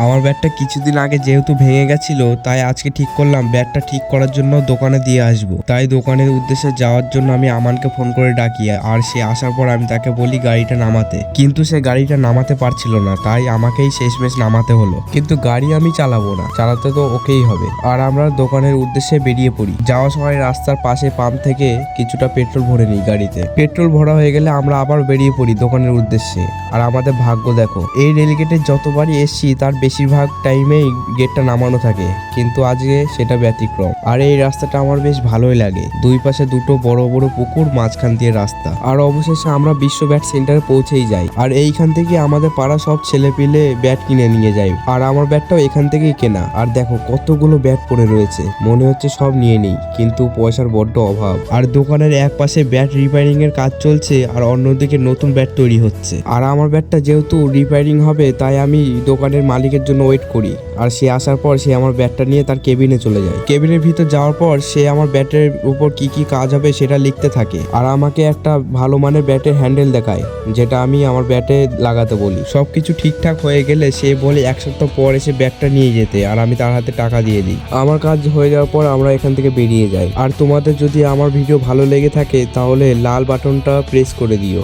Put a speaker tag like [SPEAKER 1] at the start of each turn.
[SPEAKER 1] আমার ব্যাটটা কিছুদিন আগে যেহেতু ভেঙে গেছিল, তাই আজকে ঠিক করলাম ব্যাটটা ঠিক করার জন্য দোকানে দিয়ে আসবো। তাই দোকানের উদ্দেশ্যে যাওয়ার জন্য আমি আমানকে ফোন করে ডাকি, আর সে আসার পর আমি তাকে বলি গাড়িটা নামাতে, কিন্তু সে গাড়িটা নামাতে পারছিল না, তাই আমাকেই শেষমেশ নামাতে হলো। কিন্তু গাড়ি আমি চালাবো না, চালাতে তো ওকেই হবে। আর আমরা দোকানের উদ্দেশ্যে বেরিয়ে পড়ি। যাওয়ার সময় রাস্তার পাশে পাম্প থেকে কিছুটা পেট্রোল ভরে নিই গাড়িতে। পেট্রোল ভরা হয়ে গেলে আমরা আবার বেরিয়ে পড়ি দোকানের উদ্দেশ্যে। আর আমাদের ভাগ্য দেখো, এই রেলগেটে যতবারই এসছি তার বেশিরভাগ টাইমেই গেটটা নামানো থাকে, কিন্তু আজকে সেটা ব্যতিক্রম। আর এই রাস্তাটা আমার বেশ ভালোই লাগে, দুই পাশে দুটো বড় বড় পুকুর, মাঝখান দিয়ে রাস্তা। আর অবশেষে আমরা বিশ্ব ব্যাট সেন্টারে পৌঁছেই যাই। আর এইখান থেকে আমাদের পাড়া সব ছেলে পেলে ব্যাট কিনে নিয়ে যায়। আর আমার ব্যাটটাও এখান থেকেই কেনা। আর দেখো কতগুলো ব্যাট পড়ে রয়েছে, মনে হচ্ছে সব নিয়ে নিই, কিন্তু পয়সার বড্ড অভাব। আর দোকানের এক পাশে ব্যাট রিপেয়ারিং এর কাজ চলছে, আর অন্যদিকে নতুন ব্যাট তৈরি হচ্ছে। আর আমার ব্যাটটা যেহেতু রিপেয়ারিং হবে, তাই আমি দোকানের মালিকের জন্য ওয়েট করি। আর সে আসার পর সে আমার ব্যাটটা নিয়ে তার কেবিনে চলে যায়। কেবিনের ভিতর যাওয়ার পর সে আমার ব্যাটের উপর কি কি কাজ হবে সেটা লিখতে থাকে, আর আমাকে একটা ভালো মানের ব্যাটের হ্যান্ডেল দেখায়, যেটা আমি আমার ব্যাটে লাগাতে বলি। সবকিছু ঠিকঠাক হয়ে গেলে সে বলে এক সপ্তাহ পর এসে ব্যাটটা নিয়ে যেতে, আর আমি তার হাতে টাকা দিয়ে দিই। আমার কাজ হয়ে যাওয়ার পর আমরা এখান থেকে বেরিয়ে যাই। আর তোমাদের যদি আমার ভিডিও ভালো লেগে থাকে তাহলে লাল বাটনটা প্রেস করে দিও।